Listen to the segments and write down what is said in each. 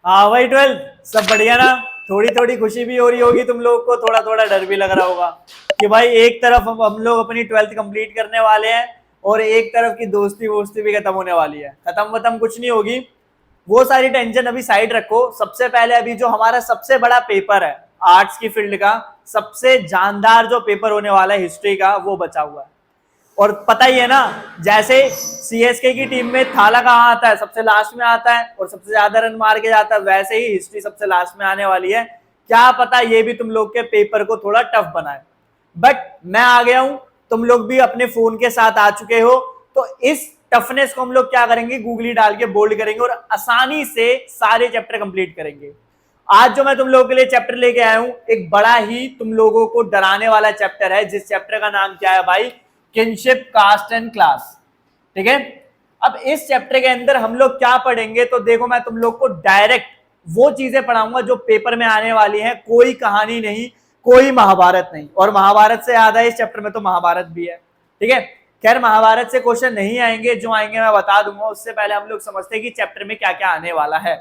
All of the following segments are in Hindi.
हाँ भाई, 12th सब बढ़िया ना। थोड़ी थोड़ी खुशी भी हो रही होगी तुम लोग को, थोड़ा थोड़ा डर भी लग रहा होगा कि भाई एक तरफ हम लोग अपनी 12th कंप्लीट करने वाले हैं और एक तरफ की दोस्ती वोस्ती भी खत्म होने वाली है। खत्म वतम कुछ नहीं होगी, वो सारी टेंशन अभी साइड रखो। सबसे पहले अभी जो हमारा सबसे बड़ा पेपर है आर्ट्स की फील्ड का, सबसे जानदार जो पेपर होने वाला है हिस्ट्री का, वो बचा हुआ है। और पता ही है ना, जैसे सीएसके की टीम में थाला कहाँ आता है, सबसे लास्ट में आता है और सबसे ज्यादा रन मार के जाता है, वैसे ही हिस्ट्री सबसे लास्ट में आने वाली है। क्या पता ये भी तुम लोग के पेपर को थोड़ा टफ बनाए, बट मैं आ गया हूं, तुम लोग भी अपने फोन के साथ आ चुके हो, तो इस टफनेस को हम लोग क्या करेंगे, गूगली डाल के बोल्ड करेंगे और आसानी से सारे चैप्टर कंप्लीट करेंगे। आज जो मैं तुम लोगों के लिए चैप्टर लेके आया हूं, एक बड़ा ही तुम लोगों को डराने वाला चैप्टर है, जिस चैप्टर का नाम क्या है भाई, किनशिप, कास्ट एंड क्लास। ठीक है, अब इस चैप्टर के अंदर हम लोग क्या पढ़ेंगे, तो देखो मैं तुम लोग को डायरेक्ट वो चीजें पढ़ाऊंगा जो पेपर में आने वाली हैं। कोई कहानी नहीं, कोई महाभारत नहीं, और महाभारत से याद है इस चैप्टर में तो महाभारत भी है। ठीक है, खैर महाभारत से क्वेश्चन नहीं आएंगे, जो आएंगे मैं बता दूंगा। उससे पहले हम लोग समझते हैं कि चैप्टर में क्या क्या आने वाला है।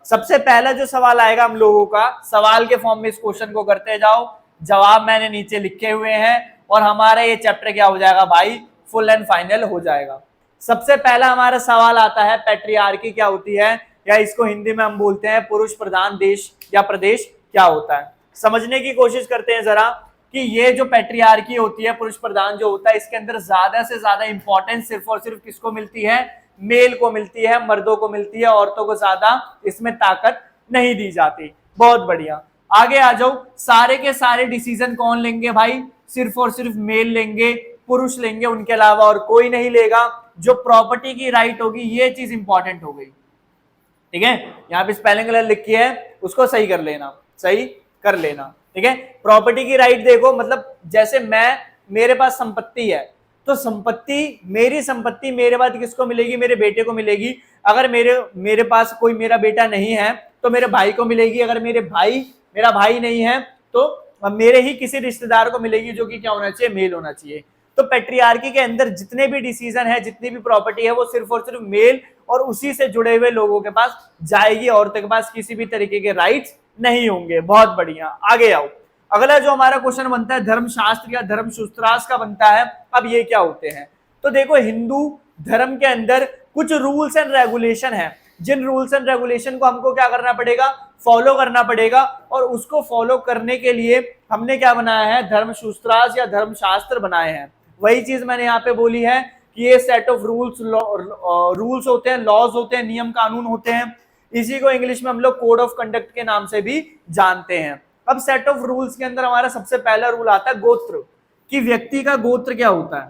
सबसे पहला जो सवाल आएगा हम लोगों का, सवाल के फॉर्म में इस क्वेश्चन को करते जाओ, जवाब मैंने नीचे लिखे हुए हैं और हमारा ये चैप्टर क्या हो जाएगा भाई, फुल एंड फाइनल हो जाएगा। सबसे पहला हमारा सवाल आता है, पैट्रियार्की क्या होती है, या इसको हिंदी में हम बोलते हैं पुरुष प्रधान देश या प्रदेश क्या होता है। समझने की कोशिश करते हैं जरा कि ये जो पैट्रियार्की होती है, पुरुष प्रधान जो होता है, इसके अंदर ज्यादा से ज्यादा इंपॉर्टेंस सिर्फ और सिर्फ किसको मिलती है, मेल को मिलती है, मर्दों को मिलती है, औरतों को ज्यादा इसमें ताकत नहीं दी जाती। बहुत बढ़िया, आगे आ जाओ। सारे के सारे डिसीजन कौन लेंगे भाई, सिर्फ और सिर्फ मेल लेंगे, पुरुष लेंगे, उनके अलावा और कोई नहीं लेगा। जो प्रॉपर्टी की राइट होगी, ये चीज इंपॉर्टेंट हो गई। ठीक है, यहाँ पे स्पेलिंग गलत लिखी है, उसको सही कर लेना, सही कर लेना। ठीक है, प्रॉपर्टी की राइट देखो, मतलब जैसे मेरे पास संपत्ति है, तो संपत्ति, मेरी संपत्ति मेरे बाद किसको मिलेगी, मेरे बेटे को मिलेगी। अगर मेरे पास कोई मेरा बेटा नहीं है तो मेरे भाई को मिलेगी। अगर मेरा भाई नहीं है तो मेरे ही किसी रिश्तेदार को मिलेगी, जो कि क्या होना चाहिए, मेल होना चाहिए। तो पैट्रियार्की के अंदर जितने भी डिसीजन है, जितनी भी प्रॉपर्टी है, वो सिर्फ और सिर्फ मेल और उसी से जुड़े हुए लोगों के पास जाएगी। औरतों के पास किसी भी तरीके के राइट्स नहीं होंगे। बहुत बढ़िया, आगे आओ। अगला जो हमारा क्वेश्चन बनता है, धर्मशास्त्र या धर्मसूत्रास का बनता है। अब ये क्या होते हैं, तो देखो हिंदू धर्म के अंदर कुछ रूल्स एंड रेगुलेशन है, जिन रूल्स एंड रेगुलेशन को हमको क्या करना पड़ेगा, फॉलो करना पड़ेगा। और उसको फॉलो करने के लिए हमने क्या बनाया है, धर्मसूत्रास या धर्मशास्त्र बनाए हैं। वही चीज मैंने यहाँ पे बोली है कि ये सेट ऑफ रूल्स होते हैं, लॉज होते हैं, नियम कानून होते हैं। इसी को इंग्लिश में हम लोग कोड ऑफ कंडक्ट के नाम से भी जानते हैं। अब सेट ऑफ रूल्स के अंदर हमारा सबसे पहला रूल आता है गोत्र, कि व्यक्ति का गोत्र क्या होता है।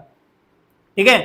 ठीक है,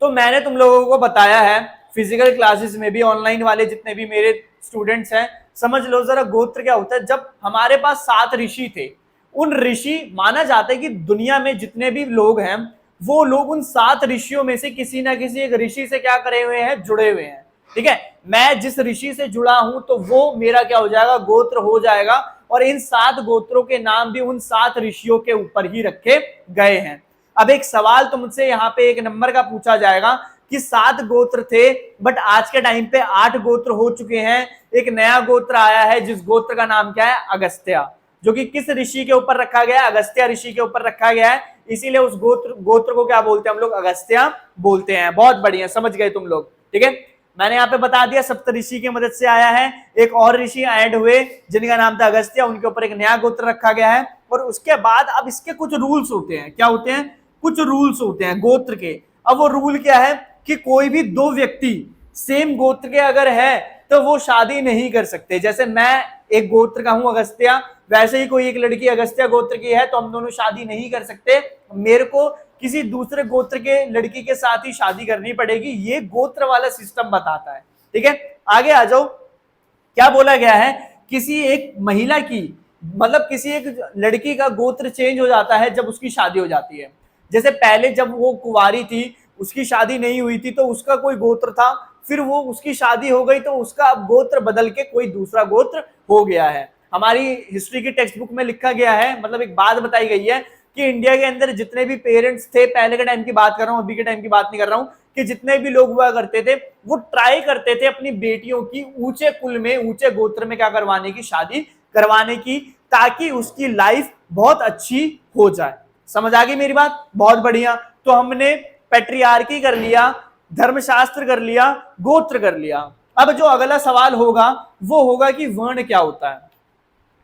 तो मैंने तुम लोगों को बताया है फिजिकल क्लासेस में भी, ऑनलाइन वाले जितने भी मेरे स्टूडेंट्स हैं, समझ लो जरा गोत्र क्या होता है। जब हमारे पास 7 ऋषि थे, उन ऋषि, माना जाता है कि दुनिया में जितने भी लोग हैं, वो लोग उन 7 ऋषियों में से किसी ना किसी एक ऋषि से क्या करे हुए हैं, जुड़े हुए हैं। ठीक है, मैं जिस ऋषि से जुड़ा हूं तो वो मेरा क्या हो जाएगा, गोत्र हो जाएगा। और इन 7 गोत्रों के नाम भी उन 7 ऋषियों के ऊपर ही रखे गए हैं। अब एक सवाल तुमसे यहाँ पे 1 नंबर का पूछा जाएगा कि 7 गोत्र थे, बट आज के टाइम पे 8 गोत्र हो चुके हैं। एक नया गोत्र आया है, जिस गोत्र का नाम क्या है, अगस्त्य, जो कि किस ऋषि के ऊपर रखा गया है, अगस्त्य ऋषि के ऊपर रखा गया है। इसीलिए उस गोत्र को क्या बोलते हैं हम लोग, अगस्त्य बोलते हैं। बहुत बढ़िया, समझ गए तुम लोग। ठीक है, मैंने यहाँ पे बता दिया, सप्तऋषि की मदद से आया है। एक और ऋषि ऐड हुए जिनका नाम था अगस्त्य, उनके ऊपर एक नया गोत्र रखा गया है। और उसके बाद अब इसके कुछ रूल्स होते हैं। क्या होते हैं, कुछ रूल्स होते हैं गोत्र के। अब वो रूल क्या है कि कोई भी 2 व्यक्ति सेम गोत्र के अगर है तो वो शादी नहीं कर सकते। जैसे मैं एक गोत्र का हूं अगस्त्य, वैसे ही कोई एक लड़की अगस्त्य गोत्र की है, तो हम दोनों शादी नहीं कर सकते। मेरे को किसी दूसरे गोत्र के लड़की के साथ ही शादी करनी पड़ेगी। ये गोत्र वाला सिस्टम बताता है। ठीक है, आगे आ जाओ। क्या बोला गया है, किसी एक महिला की, मतलब किसी एक लड़की का गोत्र चेंज हो जाता है जब उसकी शादी हो जाती है। जैसे पहले जब वो कुंवारी थी, उसकी शादी नहीं हुई थी, तो उसका कोई गोत्र था, फिर वो उसकी शादी हो गई तो उसका अब गोत्र बदल के कोई दूसरा गोत्र हो गया है। हमारी हिस्ट्री की टेक्स्ट बुक में लिखा गया है, मतलब एक बात बताई गई है कि इंडिया के अंदर जितने भी पेरेंट्स थे, पहले के टाइम की बात कर रहा हूं, अभी के टाइम की बात नहीं कर रहा हूं, कि जितने भी लोग हुआ करते थे वो ट्राई करते थे अपनी बेटियों की ऊंचे कुल में, ऊंचे गोत्र में क्या करवाने की, शादी करवाने की, ताकि उसकी लाइफ बहुत अच्छी हो जाए। समझ आ गई मेरी बात? बहुत बढ़िया। तो हमने पैट्रियार्की कर लिया, धर्मशास्त्र कर लिया, गोत्र कर लिया। अब जो अगला सवाल होगा वो होगा कि वर्ण क्या होता है।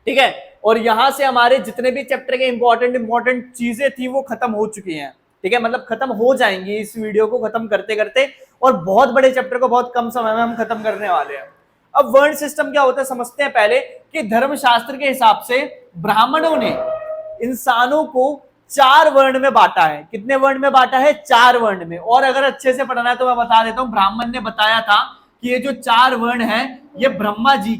ठीक है, और यहां से हमारे जितने भी चैप्टर के इंपॉर्टेंट चीजें थी वो खत्म हो चुकी हैं। ठीक है, मतलब खत्म हो जाएंगी इस वीडियो को खत्म करते करते, और बहुत बड़े चैप्टर को बहुत कम समय में हम खत्म करने वाले हैं। अब वर्ण सिस्टम क्या होता है समझते हैं पहले, कि धर्मशास्त्र के हिसाब से ब्राह्मणों ने इंसानों को 4 वर्ण में बांटा है। कितने वर्ण में बांटा है? 4 वर्ण में। और अगर अच्छे से पढ़ना है तो मैं बता देता हूं, ब्राह्मण ने बताया था कि ये जो 4 वर्ण है ये ब्रह्मा जी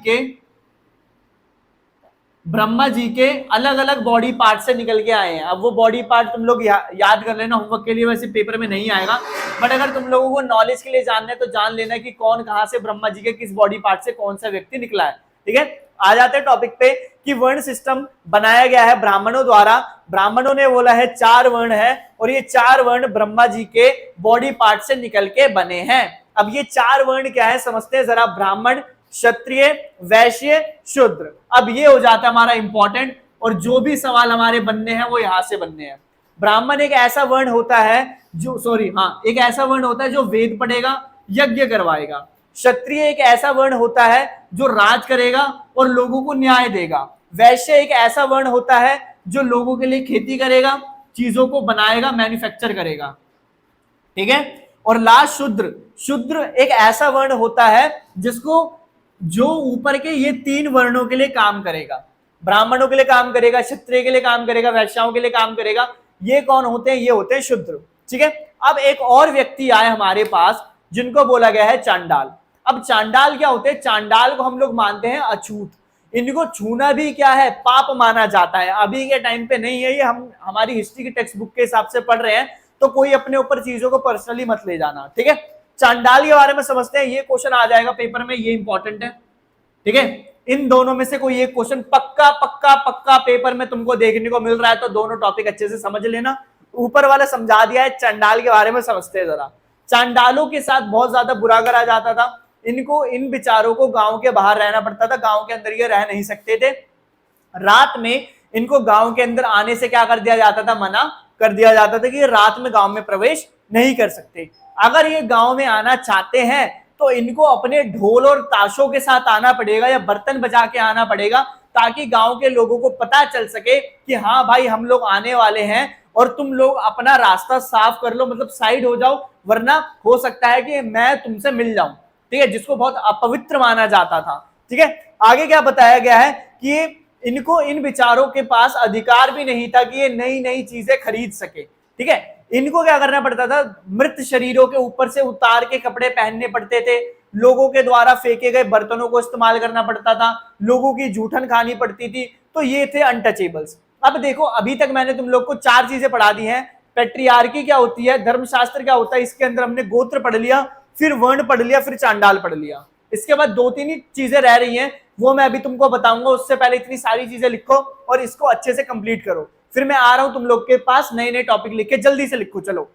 के अलग अलग बॉडी पार्ट से निकल के आए हैं। अब वो बॉडी पार्ट तुम लोग याद कर लेना होमवर्क के लिए, वैसे पेपर में नहीं आएगा, बट अगर तुम लोगों को नॉलेज के लिए जानना है तो जान लेना कि कौन कहां से ब्रह्मा जी के किस बॉडी पार्ट से कौन सा व्यक्ति निकला है। ठीक है, आ जाते हैं टॉपिक पे कि वर्ण सिस्टम बनाया गया है ब्राह्मणों द्वारा। ब्राह्मणों ने बोला है 4 वर्ण है, और ये 4 वर्ण ब्रह्मा जी के बॉडी पार्ट से निकल के बने हैं। अब ये 4 वर्ण क्या है समझते हैं जरा। ब्राह्मण, क्षत्रिय, वैश्य, शूद्र। अब ये हो जाता है हमारा इंपॉर्टेंट, और जो भी सवाल हमारे बनने हैं वो यहां से बनने हैं। ब्राह्मण एक ऐसा वर्ण होता है जो एक ऐसा वर्ण होता है जो वेद पढ़ेगा, यज्ञ करवाएगा। क्षत्रिय एक ऐसा वर्ण होता है जो राज करेगा और लोगों को न्याय देगा। वैश्य एक ऐसा वर्ण होता है जो लोगों के लिए खेती करेगा, चीजों को बनाएगा, मैन्युफैक्चर करेगा। ठीक है, और लास्ट शूद्र। शूद्र एक ऐसा वर्ण होता है जिसको, जो ऊपर के ये 3 वर्णों के लिए काम करेगा। ब्राह्मणों के लिए काम करेगा, क्षत्रिय के लिए काम करेगा, वैश्याओं के लिए काम करेगा। ये कौन होते हैं? ये होते हैं शूद्र। ठीक है, अब एक और व्यक्ति आए हमारे पास जिनको बोला गया है चांडाल। अब चांडाल क्या होते हैं? चांडाल को हम लोग मानते हैं अछूत। इनको छूना भी क्या है? पाप माना जाता है। अभी के टाइम पे नहीं है, ये हम हमारी हिस्ट्री की टेक्स्ट बुक के हिसाब से पढ़ रहे हैं, तो कोई अपने ऊपर चीजों को पर्सनली मत ले जाना। ठीक है, चांडाल के बारे में समझते हैं, ये क्वेश्चन आ जाएगा पेपर में, ये इंपॉर्टेंट है। ठीक है, इन दोनों में से कोई एक क्वेश्चन पक्का पक्का पक्का पेपर में तुमको देखने को मिल रहा है, तो दोनों टॉपिक अच्छे से समझ लेना। ऊपर वाला समझा दिया है, चांडाल के बारे में समझते हैं जरा। चांडालों के साथ बहुत ज्यादा बुरा करा जाता था। इन बेचारों को गांव के बाहर रहना पड़ता था, गांव के अंदर ये रह नहीं सकते थे। रात में इनको गांव के अंदर आने से क्या कर दिया जाता था? मना कर दिया जाता था कि ये रात में गांव में प्रवेश नहीं कर सकते। अगर ये गांव में आना चाहते हैं तो इनको अपने ढोल और ताशों के साथ आना पड़ेगा, या बर्तन बजा के आना पड़ेगा, ताकि गांव के लोगों को पता चल सके कि हाँ भाई हम लोग आने वाले हैं, और तुम लोग अपना रास्ता साफ कर लो, मतलब साइड हो जाओ, वरना हो सकता है कि मैं तुमसे मिल जाऊं। ठीक है, जिसको बहुत अपवित्र माना जाता था। ठीक है, आगे क्या बताया गया है कि इनको, इन विचारों के पास अधिकार भी नहीं था कि ये नई नई चीजें खरीद सके। ठीक है, इनको क्या करना पड़ता था? मृत शरीरों के ऊपर से उतार के कपड़े पहनने पड़ते थे, लोगों के द्वारा फेंके गए बर्तनों को इस्तेमाल करना पड़ता था, लोगों की जूठन खानी पड़ती थी। तो ये थे अनटचेबल्स। अब देखो, अभी तक मैंने तुम लोग को 4 चीजें पढ़ा दी हैं। पैट्रियार्की क्या होती है, धर्मशास्त्र क्या होता है, इसके अंदर हमने गोत्र पढ़ लिया, फिर वर्ण पढ़ लिया, फिर चांडाल पढ़ लिया। इसके बाद 2-3 ही चीजें रह रही हैं, वो मैं अभी तुमको बताऊंगा। उससे पहले इतनी सारी चीजें लिखो और इसको अच्छे से कंप्लीट करो, फिर मैं आ रहा हूं तुम लोग के पास नए नए टॉपिक लिख के। जल्दी से लिखो चलो।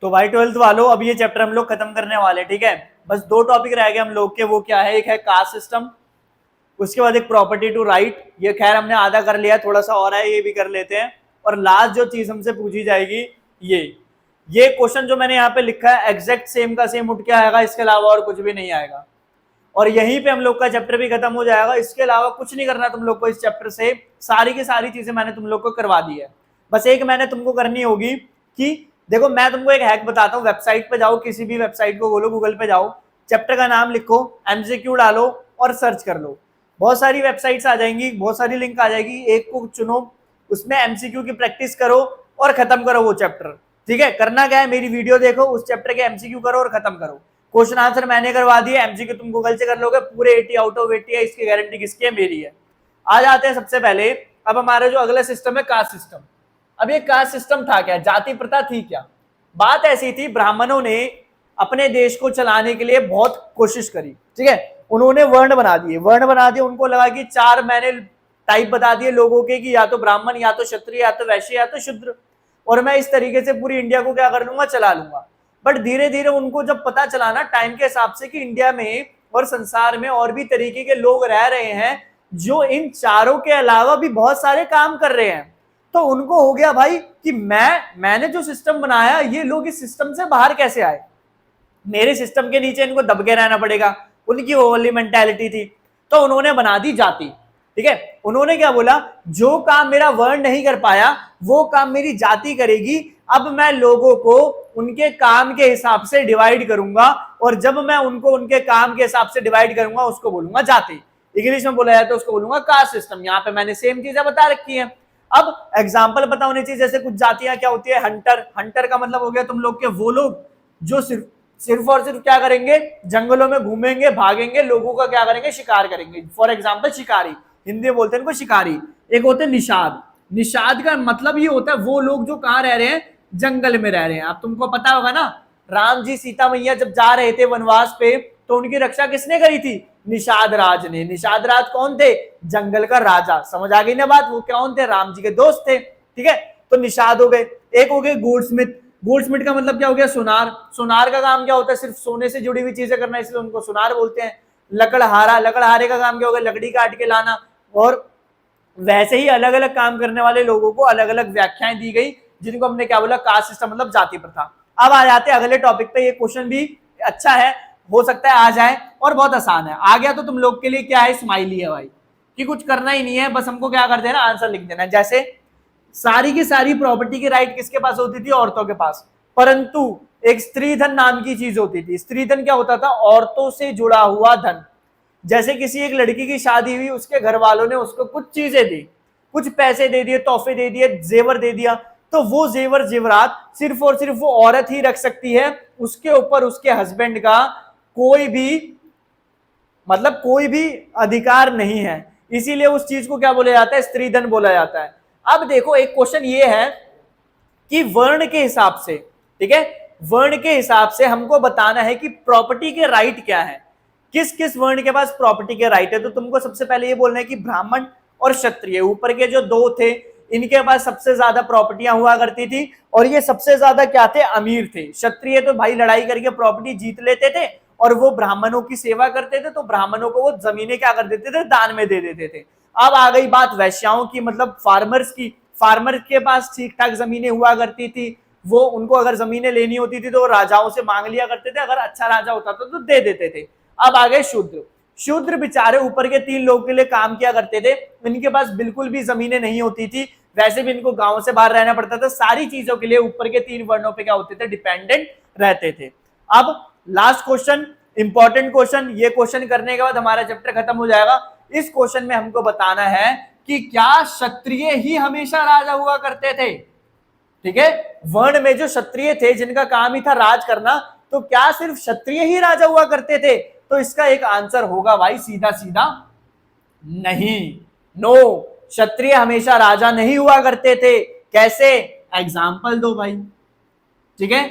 तो भाई 12th वालों, अब ये चैप्टर हम लोग खत्म करने वाले। ठीक है, बस 2 टॉपिक रह गए हम लोग के। वो क्या है? एक है कास्ट सिस्टम, उसके बाद एक प्रॉपर्टी टू राइट। ये खैर हमने आधा कर लिया, थोड़ा सा और है, ये भी कर लेते हैं। और लास्ट जो चीज हमसे पूछी जाएगी, ये क्वेश्चन जो मैंने यहाँ पे लिखा है एग्जैक्ट सेम का सेम उठ के आएगा, इसके अलावा और कुछ भी नहीं आएगा। और यहीं पे हम लोग का चैप्टर भी खत्म हो जाएगा। इसके अलावा कुछ नहीं करना तुम लोग को इस चैप्टर से। सारी की सारी चीजें मैंने तुम लोग को करवा दी है। बस एक मैंने तुमको करनी होगी कि देखो, मैं तुमको एक हैक बताता हूँ। वेबसाइट पे जाओ, किसी भी वेबसाइट को बोलो, गूगल पे जाओ, चैप्टर का नाम लिखो, एमसीक्यू डालो और सर्च कर लो। बहुत सारी वेबसाइट्स आ जाएंगी, बहुत सारी लिंक आ जाएगी, एक को चुनो, उसमें एमसीक्यू की प्रैक्टिस करो और खत्म करो वो चैप्टर। ठीक है, करना क्या है? मेरी वीडियो देखो, उस चैप्टर के एमसीक्यू करो और खत्म करो। क्वेश्चन आंसर मैंने करवा दिए, एमसीक्यू तुम गूगल से कर लोगे, पूरे 80 आउट ऑफ 80 है। इसकी गारंटी किसकी है? मेरी है। आ जाते हैं सबसे पहले, अब हमारा जो अगला सिस्टम है कास्ट सिस्टम। अब ये कास्ट सिस्टम था क्या? जाति प्रथा थी क्या? बात ऐसी थी, ब्राह्मणों ने अपने देश को चलाने के लिए बहुत कोशिश करी। ठीक है, उन्होंने वर्ण बना दिए। उनको लगा कि 4 मैंने टाइप बता दिए लोगों के, कि या तो ब्राह्मण, या तो क्षत्रिय, या तो वैश्य, या तो शूद्र, और मैं इस तरीके से पूरी इंडिया को क्या कर लूंगा? चला लूंगा। बट धीरे धीरे उनको जब पता चला ना टाइम के हिसाब से कि इंडिया में और संसार में और भी तरीके के लोग रह रहे हैं जो इन चारों के अलावा भी बहुत सारे काम कर रहे हैं, तो उनको हो गया भाई कि मैंने जो सिस्टम बनाया ये लोग इस सिस्टम से बाहर कैसे आए, मेरे सिस्टम के नीचे इनको दब के रहना पड़ेगा। उनकी वो वाली मेंटालिटी थी, तो उन्होंने बना दी जाति। ठीक है, उन्होंने क्या बोला, जो काम मेरा वर्ण नहीं कर पाया वो काम मेरी जाति करेगी। अब मैं लोगों को उनके काम के हिसाब से डिवाइड करूंगा, और जब मैं उनको उनके काम के हिसाब से डिवाइड करूंगा उसको बोलूंगा जाति। इंग्लिश में बोला जाए तो उसको बोलूंगा कास्ट सिस्टम। यहाँ पे मैंने सेम चीजें बता रखी है। अब एग्जाम्पल पता होनी चाहिए, जैसे कुछ जातियां क्या होती है, हंटर का मतलब हो गया तुम लोग के वो लोग जो सिर्फ और सिर्फ क्या करेंगे, जंगलों में घूमेंगे, भागेंगे, लोगों का क्या करेंगे, शिकार करेंगे। फॉर एग्जाम्पल शिकारी, हिंदी में बोलते हैं इनको शिकारी। एक होते हैं निषाद, निषाद का मतलब ये होता है वो लोग जो कहाँ रह रहे हैं, जंगल में रह रहे हैं। अब तुमको पता होगा ना, राम जी सीता मैया जब जा रहे थे वनवास पे तो उनकी रक्षा किसने करी थी, निषाद राज ने। निषाद राज कौन थे, जंगल का राजा। समझ आ गई ना बात, वो कौन थे, राम जी के दोस्त थे। ठीक है, तो निषाद हो गए। एक हो गए गोल्डस्मिथ, गोल्डस्मिथ का मतलब क्या हो गया, सुनार। सुनार का काम क्या होता है, सिर्फ सोने से जुड़ी हुई चीजें करना, इसलिए उनको सुनार बोलते हैं। लकड़हारा, लकड़हारे का काम क्या होगा, लकड़ी काट के लाना। और वैसे ही अलग अलग काम करने वाले लोगों को अलग अलग व्याख्याएं दी गई, जिनको हमने क्या बोला, कास्ट सिस्टम मतलब जाति प्रथा। अब आ जाते हैं अगले टॉपिक पे। ये क्वेश्चन भी अच्छा है, हो सकता है आ जाए, और बहुत आसान है। आ गया तो तुम लोग के लिए क्या है, स्माइली है भाई, कि कुछ करना ही नहीं है, बस हमको क्या कर देना, आंसर लिख देना। जैसे सारी की सारी प्रॉपर्टी की राइट किसके पास होती थी, औरतों के पास, परंतु एक स्त्री धन नाम की चीज होती थी। स्त्री धन क्या होता था, औरतों से जुड़ा हुआ धन। जैसे किसी एक लड़की की शादी हुई, उसके घर वालों ने उसको कुछ चीजें दी, कुछ पैसे दे दिए, तोहफे दे दिए, जेवर दे दिया, तो वो जेवर जेवरात सिर्फ और सिर्फ वो औरत ही रख सकती है। उसके ऊपर उसके हस्बैंड का कोई भी मतलब कोई भी अधिकार नहीं है। इसीलिए उस चीज को क्या बोला जाता है, स्त्री धन बोला जाता है। अब देखो एक क्वेश्चन ये है कि वर्ण के हिसाब से, ठीक है, वर्ण के हिसाब से हमको बताना है कि प्रॉपर्टी के राइट क्या है, किस किस वर्ण के पास प्रॉपर्टी के राइट है। तो तुमको सबसे पहले ये बोलना है कि ब्राह्मण और क्षत्रिय, ऊपर के जो दो थे, इनके पास सबसे ज्यादा प्रॉपर्टियां हुआ करती थी, और ये सबसे ज्यादा क्या थे, अमीर थे। क्षत्रिय तो भाई लड़ाई करके प्रॉपर्टी जीत लेते थे, और वो ब्राह्मणों की सेवा करते थे, तो ब्राह्मणों को वो जमीनें क्या कर देते थे, दान में दे देते थे। अब आ गई बात वैश्याओं की, मतलब फार्मर्स की। फार्मर के पास ठीक ठाक जमीनें हुआ करती थी, वो उनको अगर जमीनें लेनी होती थी तो वो राजाओं से मांग लिया करते थे, अगर अच्छा राजा होता था तो दे देते थे। अब आ गए शूद्र। शूद्र बेचारे ऊपर के तीन लोगों के लिए काम किया करते थे, इनके पास बिल्कुल भी जमीनें नहीं होती थी, वैसे भी इनको गांव से बाहर रहना पड़ता था, सारी चीजों के लिए ऊपर के तीन वर्णों पे क्या होते थे, डिपेंडेंट रहते थे। अब लास्ट क्वेश्चन, इंपॉर्टेंट क्वेश्चन, ये क्वेश्चन करने के बाद हमारा चैप्टर खत्म हो जाएगा। इस क्वेश्चन में हमको बताना है कि क्या क्षत्रिय ही हमेशा राजा हुआ करते थे। ठीक है, वर्ण में जो क्षत्रिय थे जिनका काम ही था राज करना, तो क्या सिर्फ क्षत्रिय ही राजा हुआ करते थे? तो इसका एक आंसर होगा भाई सीधा सीधा नहीं, नो, क्षत्रिय हमेशा राजा नहीं हुआ करते थे। कैसे, एग्जाम्पल दो भाई। ठीक है,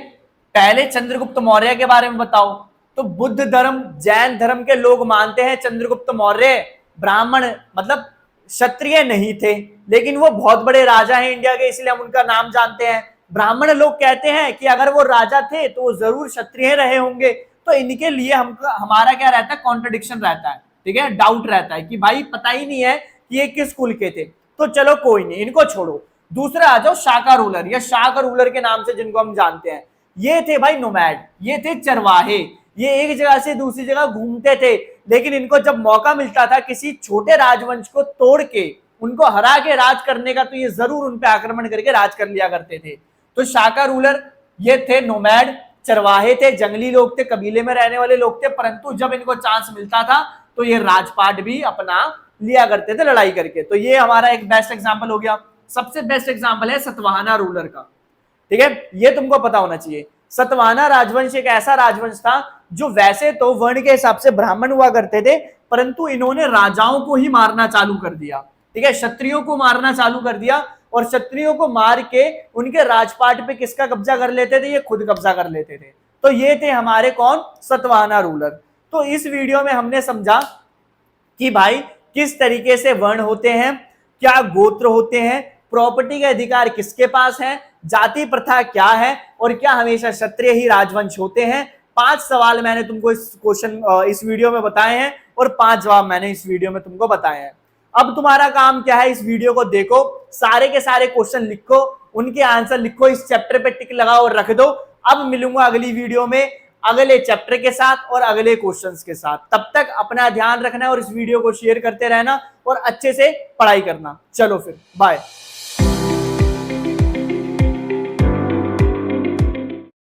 पहले चंद्रगुप्त मौर्य के बारे में बताओ। तो बुद्ध धर्म, जैन धर्म के लोग मानते हैं चंद्रगुप्त मौर्य ब्राह्मण मतलब क्षत्रिय नहीं थे, लेकिन वो बहुत बड़े राजा हैं इंडिया के, इसलिए हम उनका नाम जानते हैं। ब्राह्मण लोग कहते हैं कि अगर वो राजा थे तो वो जरूर क्षत्रिय रहे होंगे। तो इनके लिए हमारा क्या रहता है, कॉन्ट्रडिक्शन रहता है। ठीक है, डाउट रहता है कि भाई पता ही नहीं है कि ये किस कुल के थे। तो चलो कोई नहीं, इनको छोड़ो। दूसरा आ जाओ शाका रूलर, या शाक रूलर के नाम से जिनको हम जानते हैं। ये थे भाई नोमैड, ये थे चरवाहे, ये एक जगह से दूसरी जगह घूमते थे, लेकिन इनको जब मौका मिलता था किसी छोटे राजवंश को तोड़ के उनको हरा के राज करने का, तो ये जरूर उन पे आक्रमण करके राज कर लिया करते थे। तो शाका रूलर ये थे नोमैड, चरवाहे थे, जंगली लोग थे, कबीले में रहने वाले लोग थे, परंतु जब इनको चांस मिलता था तो ये राजपाट भी अपना लिया करते थे लड़ाई करके। तो ये हमारा एक बेस्ट एग्जाम्पल हो गया। सबसे बेस्ट एग्जाम्पल है सतवाहना रूलर का। ठीक है, ये तुमको पता होना चाहिए। सतवाहना राजवंश एक ऐसा राजवंश था जो वैसे तो वर्ण के हिसाब से ब्राह्मण हुआ करते थे, परंतु इन्होंने राजाओं को ही मारना चालू कर दिया। ठीक है, क्षत्रियों को मारना चालू कर दिया, और क्षत्रियों को मार के उनके राजपाट पे किसका कब्जा कर लेते थे, ये खुद कब्जा कर लेते थे। तो ये थे हमारे कौन, सतवाहना रूलर। तो इस वीडियो में हमने समझा कि भाई किस तरीके से वर्ण होते हैं, क्या गोत्र होते हैं, प्रॉपर्टी के अधिकार किसके पास है, जाति प्रथा क्या है, और क्या हमेशा क्षत्रिय ही राजवंश होते हैं। 5 सवाल मैंने तुमको इस वीडियो में बताए हैं और 5 जवाब मैंने इस वीडियो में तुमको बताए हैं। अब तुम्हारा काम क्या है, इस वीडियो को देखो, सारे के सारे क्वेश्चन लिखो, उनके आंसर लिखो, इस चैप्टर पे टिक लगाओ और रख दो। अब मिलूंगा अगली वीडियो में अगले चैप्टर के साथ और अगले क्वेश्चंस के साथ। तब तक अपना ध्यान रखना और इस वीडियो को शेयर करते रहना और अच्छे से पढ़ाई करना। चलो फिर बाय।